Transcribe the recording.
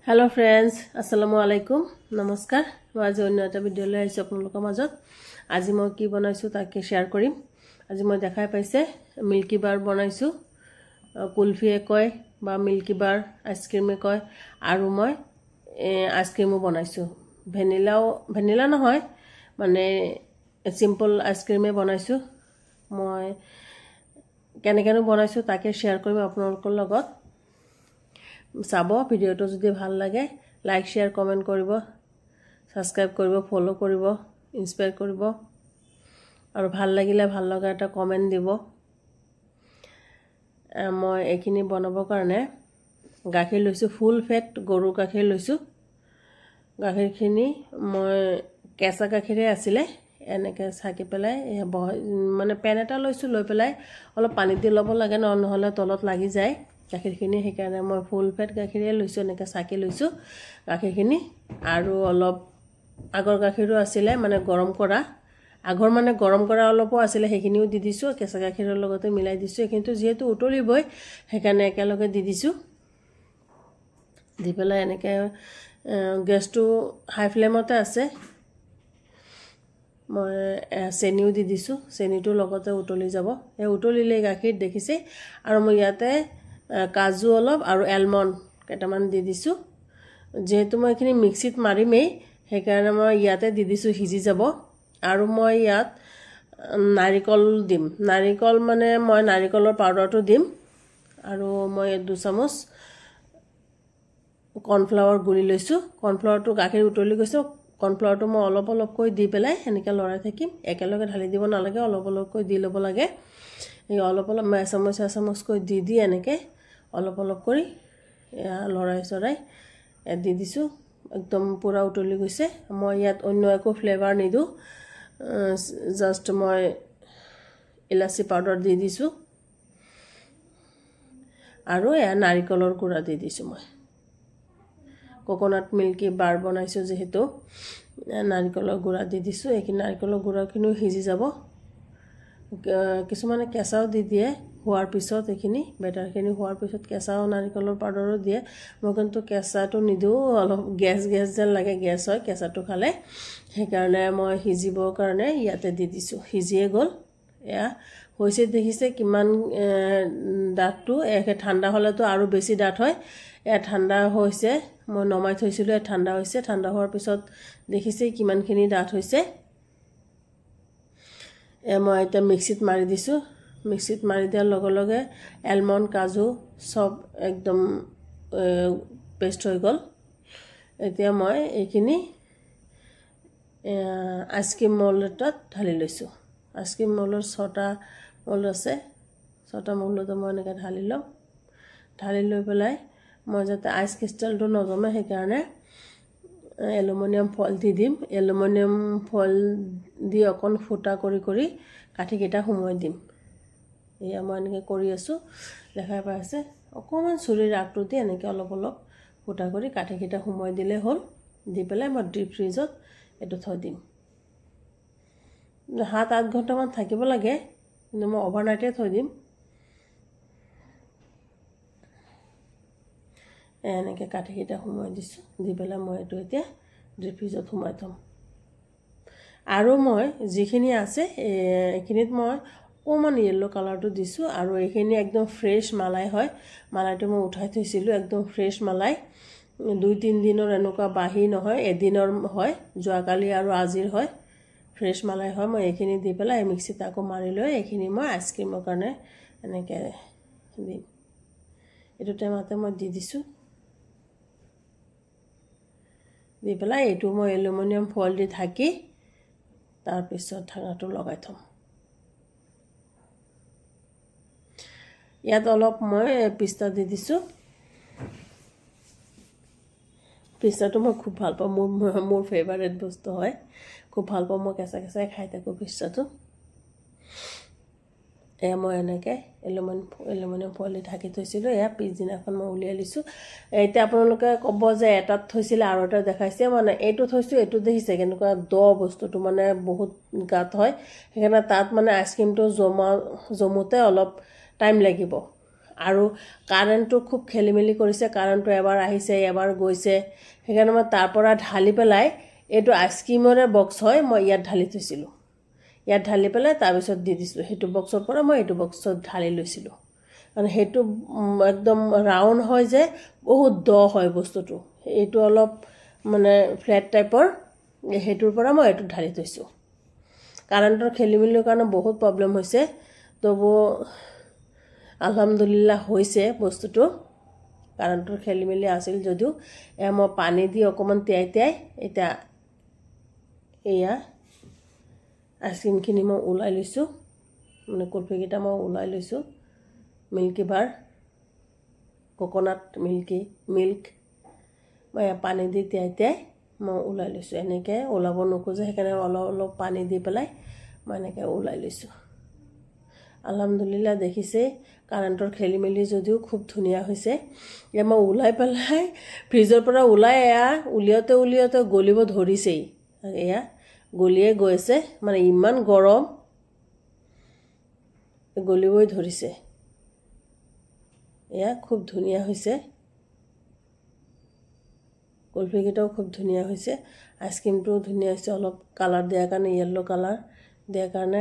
Hello friends, assalamu alaikum, namaskar. মই আজি অন্য এটা ভিডিঅ'লৈ আহিছো আপোনালোকৰ মাজত। আজি মই কি বনাইছো তাকে শেয়াৰ কৰিম। আজি মই দেখাই পাইছে মিল্কি বাৰ বনাইছো। কুলফিয়ে কয় বা মিল্কি বাৰ আইসক্ৰীমে কয় আৰু মই আইসক্ৰীমো বনাইছো। ভেনিলা নহয় মানে সিম্পল আইসক্ৰীমে বনাইছো। মই কেনেকেনো বনাইছো তাকে শেয়াৰ কৰিম আপোনালোকৰ লগত। চাব ভিডিওটো যদি ভাল লাগে লাইক শেয়াৰ কমেন্ট কৰিব সাবস্ক্ৰাইব কৰিব ফলো কৰিব ইনস্পায়াৰ কৰিব আৰু ভাল লাগিলে ভাল লগা এটা কমেন্ট দিব। মই এখিনি বনাবৰ কাৰণে গাখীৰ লৈছো ফুল ফেট গৰু গাখীৰ লৈছো। গাখীৰখিনি মই কেঁচা গাখীৰে আছিল এনেকে ছাকি পেলাই মানে পেন এটা লৈছো লৈ পেলাই অলপ পানী দি ল'ব লাগে নহলে তলত লাগি যায় গাখীৰখিনি। সেইকাৰণে মই ফুল ফেট গাখীৰে লৈছো এনেকে ছাকি লৈছো গাখীৰখিনি আৰু অলপ আগৰ গাখীৰো আছিল মানে গৰম কৰা আগৰ মানে গৰম কৰা অলপো আছিল সেইখিনিও দি দিছো কেঁচা গাখীৰৰ লগতে মিলাই দিছো। কিন্তু যেহেতু উতলিবই সেইকাৰণে একেলগে দি দিছো। দি পেলাই এনেকে গেছটো হাই ফ্লেমতে আছে। মই চেনিও দি দিছো চেনিটো লগতে উতলি যাব। এই উতলিলে গাখীৰ দেখিছে আৰু মই ইয়াতে কাজু অলপ আৰু এলমন্ড কেটামান দি দিছো। যেহেতু মই এখিনি মিক্সিত মাৰিমেই সেইকাৰণে মই ইয়াতে দি দিছো হিজি যাব। আৰু মই ইয়াত নাৰিকল দিম নাৰিকল মানে মই নাৰিকলৰ পাউডাৰটো দিম আৰু মই 2 চামুচ কৰ্নফ্লাৱাৰ গুলি লৈছো। কৰ্নফ্লাৱাৰটো গাখীৰ উতলি গৈছে কৰ্নফ্লাৱাৰটো মই অলপ অলপকৈ দি পেলাই এনেকে লৰাই থাকিম। একেলগে ঢালি দিব নালাগে অলপ অলপকৈ দি ল'ব লাগে। এই অলপ অলপ চামুচকৈ দি এনেকে অলপ অলপ কৰি লৰাই চৰাই দি দিছো। একদম পুৰা উতলি গৈছে। মই ইয়াত অন্য একো ফ্লেভাৰ নিদু জাস্ট মই ইলাচি পাউডাৰ দি দিছো আৰু নাৰিকলৰ গুড়া দি দিছো। মই কোকোনাট মিল্কি বাৰ বনাইছো যেহেতু নাৰিকলৰ গুড়া দি দিছো। এই নাৰিকলৰ গুড়াখিনিও হিজি যাব। কিছুমানে কেঁচাও দি দিয়ে হোৱাৰ পিছত এখিনি বেটাৰখিনি হোৱাৰ পিছত কেঁচাও নাৰিকলৰ পাউডাৰো দিয়ে। মই কিন্তু কেঁচাটো নিদু অলপ গেছ যেন লাগে গেছ হয় কেঁচাটো খালে সেইকাৰণে মই হিজিবৰ কাৰণে ইয়াতে দি দিছো। হিজিয়ে গল এয়া হৈছে দেখিছে কিমান ডাঠটো একে ঠাণ্ডা হলেতো আৰু বেছি ডাঠ হয়। এয়া ঠাণ্ডা হৈছে মই নমাই থৈছিলো ঠাণ্ডা হৈছে ঠাণ্ডা হোৱাৰ পিছত দেখিছে কিমানখিনি ডাঠ হৈছে। মই এটা মিক্সিত মাৰি দিছো। মিক্সিত মাৰি দিয়াৰ লগে লগে এলমন্ড কাজু সব একদম পেষ্ট হৈ গল। এতিয়া মই এইখিনি আইসক্ৰীম মোল্ডত ঢালি লৈছো। আইসক্ৰীম মোল্ডৰ 6টা মোল্ড আছে 6টা মোল্ডতে মই এনেকে ঢালি লম। ঢালি লৈ পেলাই মই যাতে আইস ক্রিস্টালটো নজমে সেইকাৰণে এলুমিনিয়াম ফয়েল দি দিম। এলুমিনিয়াম ফয়েল দি অকন ফুটা কৰি কাঠিকেইটা সুমুৱাই দিম। এয়া মই এনেকে কৰি আছো দেখাই পাইছে অকমান চুৰিৰ আগটো দি এনেকে অলপ অলপ ফুটা কৰি কাঠিকেইটা সুমুৱাই দিলে হ'ল। দি পেলাই মই ডিপ ফ্ৰিজত এটো থৈ দিম। 7-8 ঘণ্টা মান থাকিব লাগে কিন্তু মই ওভাৰনাইটে থৈ দিম। এনেকে কাঠিকেইটা সুমুৱাই দিছো। দি পেলাই মই এটো এতিয়া ডিপ ফ্ৰিজত সুমুৱাই থম। আৰু মই যিখিনি আছে এখিনিত মই অকমান ইয়েলো কালাৰটো দিছো আৰু এইখিনি একদম ফ্ৰেশ মালাই হয়। মালাইটো মই উঠাই থৈছিলো একদম ফ্ৰেশ মালাই 2-3 দিনৰ এনেকুৱা বাহি নহয় এদিনৰ হয় যোৱাকালি আৰু আজিৰ হয় ফ্ৰেশ মালাই হয়। মই এইখিনি দি পেলাই মিক্সিত আকৌ মাৰি লৈ এইখিনি মই আইসক্ৰীমৰ কাৰণে এনেকে দিম। এটো টেমাতে মই দি দিছো। দি পেলাই এটো মই এলুমিনিয়াম ফয়েল দি ঢাকি তাৰ পিছত ঢাকনাটো লগাই থম। ইয়াত অলপ মই পিস্তা দি দিছো। পিস্তাটো মই খুব ভাল পাওঁ মোৰ ফেভাৰিট বস্তু হয়। খুব ভাল পাওঁ মই কেঁচা খাই থাকো পিস্তাটো। এয়া মই এনেকে এলুমিনিয়াম ফয়েল ঢাকি থৈছিলো। এয়া পিছদিনাখন মই উলিয়াই লিছো। এতিয়া আপোনালোকে ক'ব যে এটাত থৈছিলে আৰু এটা দেখাইছে মানে এইটো থৈছো এইটো দেখিছে কেনেকুৱা দ বস্তুটো মানে বহুত গাত হয় সেইকাৰণে তাত মানে আইসক্ৰীমটো জমুতে অলপ টাইম লাগিব আৰু কাৰেণ্টটো খুব খেলিমেলি কৰিছে কাৰেণ্টটো এবাৰ আহিছে এবাৰ গৈছে সেইকাৰণে মই তাৰ পৰা ঢালি পেলাই এইটো আইচক্ৰীমৰে বক্স হয় মই ইয়াত ঢালি থৈছিলোঁ ইয়াত ঢালি পেলাই তাৰপিছত দি দিছিলোঁ সেইটো বক্সৰ পৰা মই এইটো বক্সত ঢালি লৈছিলোঁ কাৰণ সেইটো একদম ৰাউণ্ড হয় যে বহুত দ হয় বস্তুটো এইটো অলপ মানে ফ্লেট টাইপৰ সেইটোৰ পৰা মই এইটো ঢালি থৈছোঁ কাৰেণ্টৰ খেলিমেলিৰ কাৰণে বহুত প্ৰব্লেম হৈছে তবু আলহামদুলিল্লাহ হৈছে বস্তুটো কাৰেণ্টৰ খেলিমেলি আছিল যদিও মই পানী দি অকণমান তিয়াই এতিয়া এয়া আইচক্ৰীমখিনি মই ওলাই লৈছোঁ মানে কুলফিকেইটা মই ওলাই লৈছোঁ মিল্কী বাৰ কোকোনাট মিল্ক মই পানী দি তিয়াই মই ওলাই লৈছোঁ এনেকৈ ওলাব নোখোজে সেইকাৰণে অলপ পানী দি পেলাই মই এনেকৈ ওলাই লৈছোঁ আলহামদুলিল্লাহ দেখিছে কাৰেণ্টৰ খেলিমেলি যদিও খুব ধুনীয়া হৈছে এয়া মই ওলাই পেলাই ফ্ৰিজৰ পৰা ওলাই উলিয়াওঁতে গলিব ধৰিছেই এয়া গলিয়ে গৈ আছে মানে ইমান গৰম গলিবই ধৰিছে এয়া খুব ধুনীয়া হৈছে কুলফিকেইটাও খুব ধুনীয়া হৈছে আইচক্ৰীমটোও ধুনীয়া হৈছে অলপ কালাৰ দিয়াৰ কাৰণে য়েল্লো কালাৰ দিয়াৰ কাৰণে